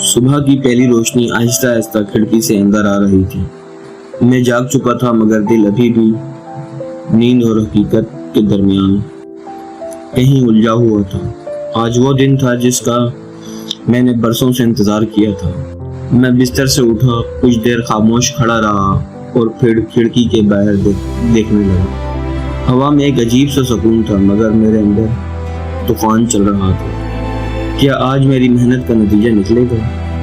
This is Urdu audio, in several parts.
صبح کی پہلی روشنی آہستہ آہستہ کھڑکی سے اندر آ رہی تھی۔ میں جاگ چکا تھا مگر دل ابھی بھی نیند اور حقیقت کے درمیان کہیں الجھا ہوا تھا۔ آج وہ دن تھا جس کا میں نے برسوں سے انتظار کیا تھا۔ میں بستر سے اٹھا، کچھ دیر خاموش کھڑا رہا اور پھر کھڑکی کے باہر دیکھنے لگا۔ ہوا میں ایک عجیب سا سکون تھا مگر میرے اندر طوفان چل رہا تھا۔ کیا آج میری محنت کا نتیجہ نکلے گا؟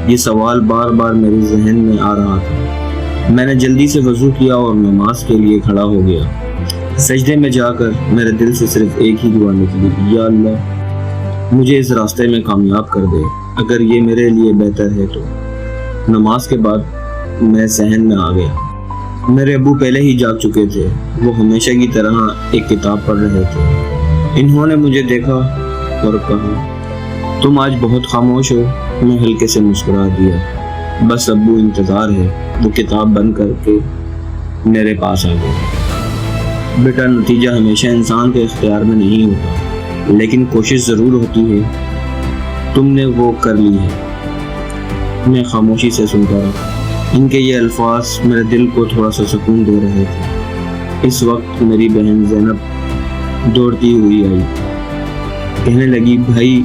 یہ سوال بار بار میرے ذہن میں آ رہا تھا۔ میں نے جلدی سے وضو کیا اور نماز کے لیے کھڑا ہو گیا۔ سجدے میں جا کر میرے دل سے صرف ایک ہی دعا نکلی، یا اللہ مجھے اس راستے میں کامیاب کر دے، اگر یہ میرے لیے بہتر ہے تو۔ نماز کے بعد میں صحن میں آ گیا۔ میرے ابو پہلے ہی جاگ چکے تھے، وہ ہمیشہ کی طرح ایک کتاب پڑھ رہے تھے۔ انہوں نے مجھے دیکھا اور کہا، تم آج بہت خاموش ہو۔ میں ہلکے سے مسکرا دیا، بس ابو انتظار ہے۔ وہ کتاب بند کر کے میرے پاس آ گئے۔ بیٹا، نتیجہ ہمیشہ انسان کے اختیار میں نہیں ہوتا، لیکن کوشش ضرور ہوتی ہے۔ تم نے وہ کر لی ہے۔ میں خاموشی سے سنتا رہا۔ ان کے یہ الفاظ میرے دل کو تھوڑا سا سکون دے رہے تھے۔ اس وقت میری بہن زینب دوڑتی ہوئی آئی، کہنے لگی، بھائی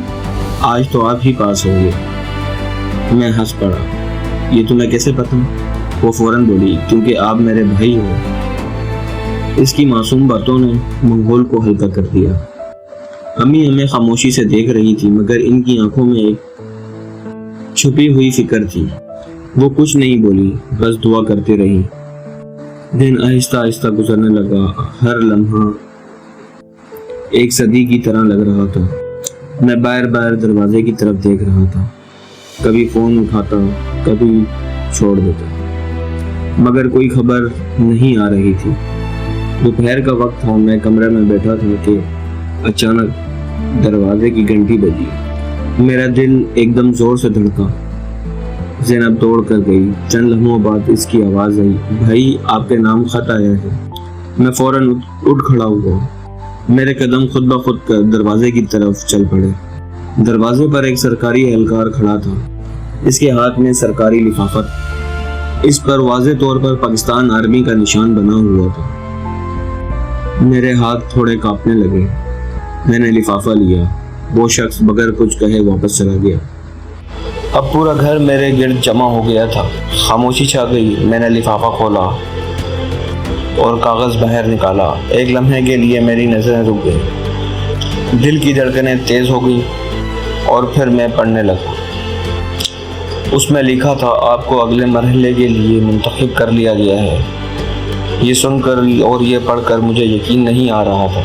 آج تو آپ ہی پاس ہو گئے۔ میں ہنس پڑا، یہ تمہیں کیسے پتا؟ وہ فوراً بولی، کیونکہ آپ میرے بھائی ہو۔ اس کی معصوم باتوں نے ماحول کو ہلکا کر دیا۔ امی ہمیں خاموشی سے دیکھ رہی تھی مگر ان کی آنکھوں میں ایک چھپی ہوئی فکر تھی۔ وہ کچھ نہیں بولی، بس دعا کرتے رہی۔ دن آہستہ آہستہ گزرنے لگا۔ ہر لمحہ ایک صدی کی طرح لگ رہا تھا۔ میں بار بار دروازے کی طرف دیکھ رہا تھا، کبھی فون اٹھاتا، کبھی چھوڑ دیتا، مگر کوئی خبر نہیں آ رہی تھی۔ دوپہر کا وقت تھا، میں کمرے میں بیٹھا تھا کہ اچانک دروازے کی گھنٹی بجی۔ میرا دل ایک دم زور سے دھڑکا۔ زینب دوڑ کر گئی۔ چند لمحوں بعد اس کی آواز آئی، بھائی آپ کے نام خط آیا ہے۔ میں فوراً اٹھ کھڑا ہوا۔ میرے قدم خود بخود دروازے کی طرف چل پڑے۔ دروازے پر ایک سرکاری اہلکار کھڑا تھا، اس کے ہاتھ میں سرکاری لفافہ، اس پر واضح طور پر پاکستان آرمی کا نشان بنا ہوا تھا۔ میرے ہاتھ تھوڑے کانپنے لگے۔ میں نے لفافہ لیا۔ وہ شخص بغیر کچھ کہے واپس چلا گیا۔ اب پورا گھر میرے گرد جمع ہو گیا تھا۔ خاموشی چھا گئی۔ میں نے لفافہ کھولا اور کاغذ باہر نکالا۔ ایک لمحے کے لیے میری نظریں رک گئی، دل کی دھڑکنیں تیز ہو گئی اور پھر میں پڑھنے لگا۔ اس میں لکھا تھا، آپ کو اگلے مرحلے کے لیے منتخب کر لیا گیا ہے۔ یہ سن کر اور یہ پڑھ کر مجھے یقین نہیں آ رہا تھا۔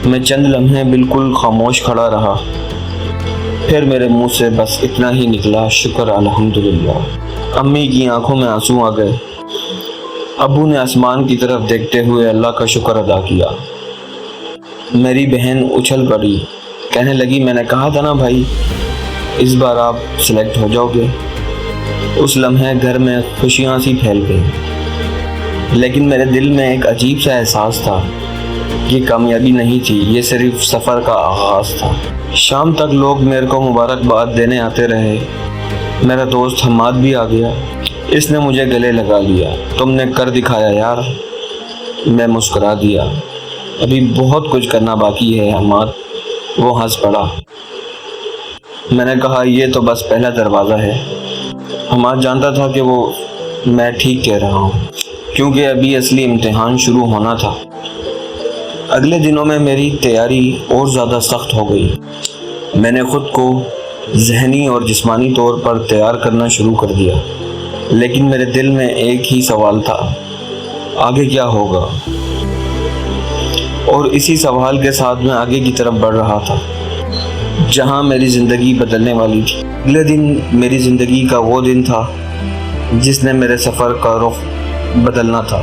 میں چند لمحے بالکل خاموش کھڑا رہا، پھر میرے منہ سے بس اتنا ہی نکلا، شکر الحمدللہ۔ امی کی آنکھوں میں آنسو آ گئے۔ ابو نے آسمان کی طرف دیکھتے ہوئے اللہ کا شکر ادا کیا۔ میری بہن اچھل پڑی، کہنے لگی، میں نے کہا تھا نا بھائی، اس بار آپ سلیکٹ ہو جاؤ گے۔ اس لمحے گھر میں خوشیاں سی پھیل گئی، لیکن میرے دل میں ایک عجیب سا احساس تھا۔ یہ کامیابی نہیں تھی، یہ صرف سفر کا آغاز تھا۔ شام تک لوگ میرے کو مبارکباد دینے آتے رہے۔ میرا دوست حماد بھی آ گیا، اس نے مجھے گلے لگا لیا۔ تم نے کر دکھایا یار۔ میں مسکرا دیا، ابھی بہت کچھ کرنا باقی ہے حماد۔ وہ ہنس پڑا۔ میں نے کہا، یہ تو بس پہلا دروازہ ہے۔ حماد جانتا تھا کہ وہ میں ٹھیک کہہ رہا ہوں، کیونکہ ابھی اصلی امتحان شروع ہونا تھا۔ اگلے دنوں میں میری تیاری اور زیادہ سخت ہو گئی۔ میں نے خود کو ذہنی اور جسمانی طور پر تیار کرنا شروع کر دیا، لیکن میرے دل میں ایک ہی سوال تھا، آگے کیا ہوگا؟ اور اسی سوال کے ساتھ میں آگے کی طرف بڑھ رہا تھا، جہاں میری زندگی بدلنے والی تھی۔ اگلے دن میری زندگی کا وہ دن تھا جس نے میرے سفر کا رخ بدلنا تھا۔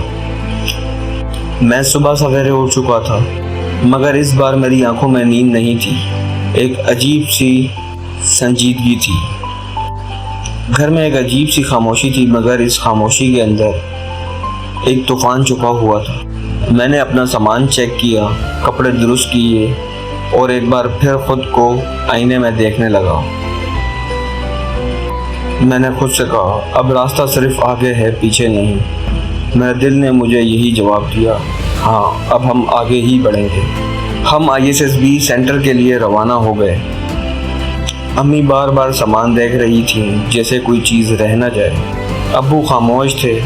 میں صبح سویرے اٹھ چکا تھا، مگر اس بار میری آنکھوں میں نیند نہیں تھی، ایک عجیب سی سنجیدگی تھی۔ گھر میں ایک عجیب سی خاموشی تھی، مگر اس خاموشی کے اندر ایک طوفان چھپا ہوا تھا۔ میں نے اپنا سامان چیک کیا، کپڑے درست کیے اور ایک بار پھر خود کو آئینے میں دیکھنے لگا۔ میں نے خود سے کہا، اب راستہ صرف آگے ہے، پیچھے نہیں۔ میرے دل نے مجھے یہی جواب دیا، ہاں اب ہم آگے ہی بڑھیں گے۔ ہم ISSB سینٹر کے لیے روانہ ہو گئے۔ امی بار بار سامان دیکھ رہی تھیں جیسے کوئی چیز رہ نہ جائے۔ ابو خاموش تھے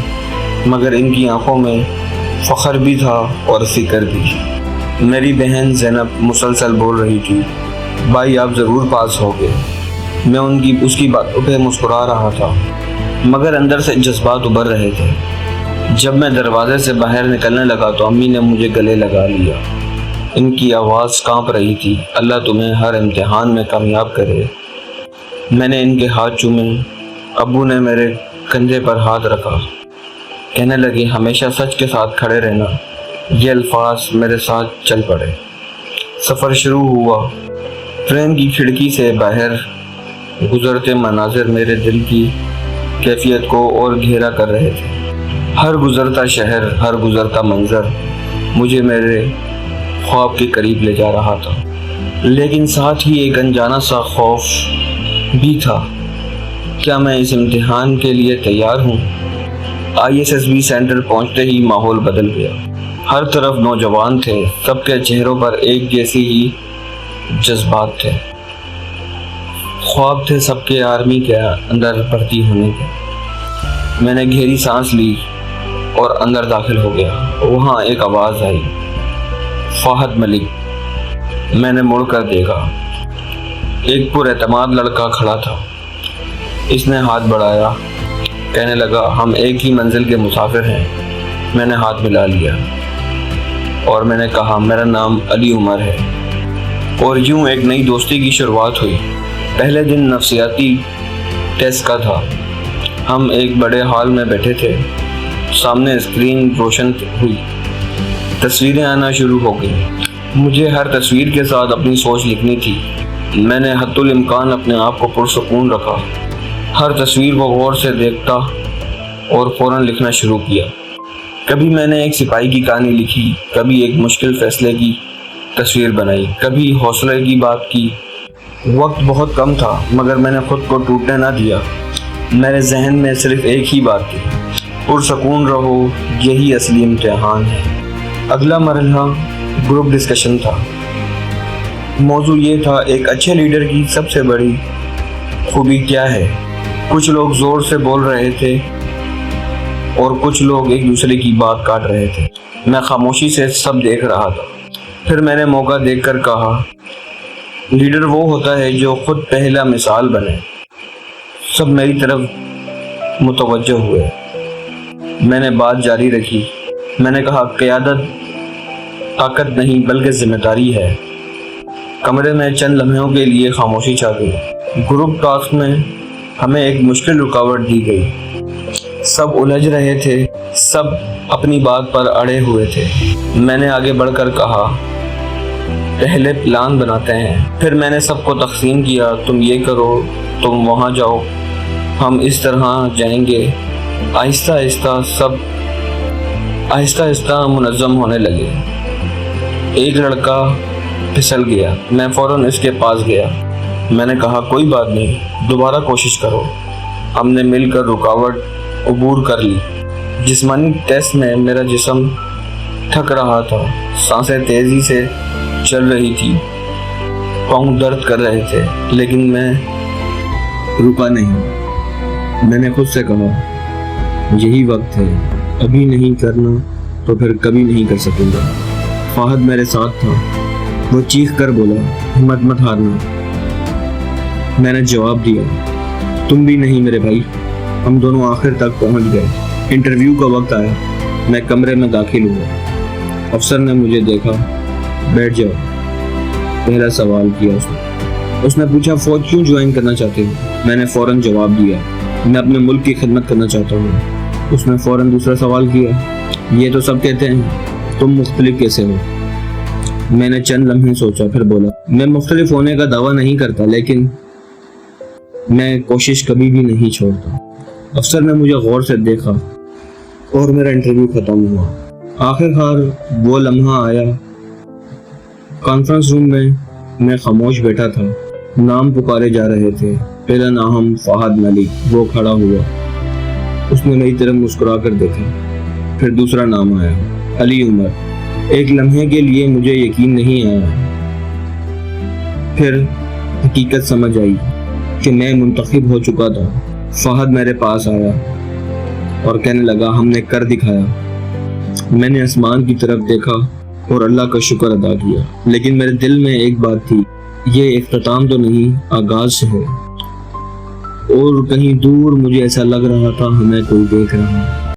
مگر ان کی آنکھوں میں فخر بھی تھا اور فکر بھی۔ میری بہن زینب مسلسل بول رہی تھی، بھائی آپ ضرور پاس ہوگے۔ میں اس کی باتوں پہ مسکرا رہا تھا مگر اندر سے جذبات ابھر رہے تھے۔ جب میں دروازے سے باہر نکلنے لگا تو امی نے مجھے گلے لگا لیا۔ ان کی آواز کانپ رہی تھی، اللہ تمہیں ہر امتحان میں کامیاب کرے۔ میں نے ان کے ہاتھ چومے۔ ابو نے میرے کندھے پر ہاتھ رکھا، کہنے لگے ہمیشہ سچ کے ساتھ کھڑے رہنا۔ یہ الفاظ میرے ساتھ چل پڑے۔ سفر شروع ہوا۔ ٹرین کی کھڑکی سے باہر گزرتے مناظر میرے دل کی کیفیت کو اور گہرا کر رہے تھے۔ ہر گزرتا شہر، ہر گزرتا منظر مجھے میرے خواب کے قریب لے جا رہا تھا، لیکن ساتھ ہی ایک انجانا سا خوف بھی تھا۔ کیا میں اس امتحان کے لیے تیار ہوں؟ ISSB سینٹر پہنچتے ہی ماحول بدل گیا۔ ہر طرف نوجوان تھے، سب کے چہروں پر ایک جیسی ہی جذبات تھے۔ خواب تھے سب کے آرمی کے اندر بھرتی ہونے کے۔ میں نے گہری سانس لی اور اندر داخل ہو گیا۔ وہاں ایک آواز آئی، فہد ملک۔ میں نے مڑ کر دیکھا، ایک پر اعتماد لڑکا کھڑا تھا۔ اس نے ہاتھ بڑھایا، کہنے لگا ہم ایک ہی منزل کے مسافر ہیں۔ میں نے ہاتھ ملا لیا اور میں نے کہا میرا نام علی عمر ہے۔ اور یوں ایک نئی دوستی کی شروعات ہوئی۔ پہلے دن نفسیاتی ٹیسٹ کا تھا۔ ہم ایک بڑے ہال میں بیٹھے تھے، سامنے اسکرین روشن ہوئی، تصویریں آنا شروع ہو گئی۔ مجھے ہر تصویر کے ساتھ اپنی سوچ لکھنی تھی۔ میں نے حتی الامکان اپنے آپ کو پرسکون رکھا، ہر تصویر کو غور سے دیکھتا اور فوراً لکھنا شروع کیا۔ کبھی میں نے ایک سپاہی کی کہانی لکھی، کبھی ایک مشکل فیصلے کی تصویر بنائی، کبھی حوصلے کی بات کی۔ وقت بہت کم تھا مگر میں نے خود کو ٹوٹنے نہ دیا۔ میرے ذہن میں صرف ایک ہی بات تھی، پرسکون رہو، یہی اصلی امتحان ہے۔ اگلا مرحلہ گروپ ڈسکشن تھا۔ موضوع یہ تھا، ایک اچھے لیڈر کی سب سے بڑی خوبی کیا ہے؟ کچھ لوگ زور سے بول رہے تھے اور کچھ لوگ ایک دوسرے کی بات کاٹ رہے تھے۔ میں خاموشی سے سب دیکھ رہا تھا۔ پھر میں نے موقع دیکھ کر کہا، لیڈر وہ ہوتا ہے جو خود پہلا مثال بنے۔ سب میری طرف متوجہ ہوئے۔ میں نے بات جاری رکھی۔ میں نے کہا، قیادت طاقت نہیں بلکہ ذمہ داری ہے۔ کمرے میں چند لمحوں کے لیے خاموشی چھا گئی۔ گروپ ٹاسک میں ہمیں ایک مشکل رکاوٹ دی گئی۔ سب الجھ رہے تھے، سب اپنی بات پر اڑے ہوئے تھے۔ میں نے آگے بڑھ کر کہا، پہلے پلان بناتے ہیں، پھر میں نے سب کو تقسیم کیا، تم یہ کرو، تم وہاں جاؤ، ہم اس طرح جائیں گے۔ آہستہ آہستہ منظم ہونے لگے۔ ایک لڑکا پھسل گیا، میں فوراً اس کے پاس گیا۔ میں نے کہا، کوئی بات نہیں، دوبارہ کوشش کرو۔ ہم نے مل کر رکاوٹ عبور کر لی۔ جسمانی ٹیسٹ میں میرا جسم تھک رہا تھا، سانسیں تیزی سے چل رہی تھی، پاؤں درد کر رہے تھے، لیکن میں رکا نہیں۔ میں نے خود سے کہا، یہی وقت ہے، ابھی نہیں کرنا تو پھر کبھی نہیں کر سکوں گا۔ فہد میرے ساتھ تھا، وہ چیخ کر بولا، ہمت مت ہارنا۔ میں نے جواب دیا، تم بھی نہیں میرے بھائی۔ ہم دونوں آخر تک پہنچ گئے۔ انٹرویو کا وقت آیا، میں کمرے میں داخل ہوا۔ افسر نے مجھے دیکھا، بیٹھ جاؤ، پہلا سوال کیا اس نے پوچھا، فوج کیوں جوائن کرنا چاہتے ہو؟ میں نے فوراً جواب دیا، میں اپنے ملک کی خدمت کرنا چاہتا ہوں۔ اس نے فوراً دوسرا سوال کیا، یہ تو سب کہتے ہیں، تم مختلف کیسے ہو؟ میں نے چند لمحے سوچا، پھر بولا، میں مختلف ہونے کا دعویٰ نہیں کرتا، لیکن میں کوشش کبھی بھی نہیں چھوڑتا۔ افسر نے مجھے غور سے دیکھا اور میرا انٹرویو ختم ہوا۔ آخرکار وہ لمحہ آیا۔ کانفرنس روم میں خاموش بیٹھا تھا، نام پکارے جا رہے تھے، پہلا نام فہد ملک، وہ کھڑا ہوا، اس نے میری طرف مسکرا کر دیکھا۔ پھر دوسرا نام آیا، علی عمر۔ ایک لمحے کے لیے مجھے یقین نہیں آیا، پھر حقیقت سمجھ آئی کہ میں منتخب ہو چکا تھا۔ فہد میرے پاس آیا اور کہنے لگا، ہم نے کر دکھایا۔ میں نے آسمان کی طرف دیکھا اور اللہ کا شکر ادا کیا، لیکن میرے دل میں ایک بات تھی، یہ اختتام تو نہیں، آغاز سے ہے۔ اور کہیں دور مجھے ایسا لگ رہا تھا ہمیں کوئی دیکھ رہا ہے۔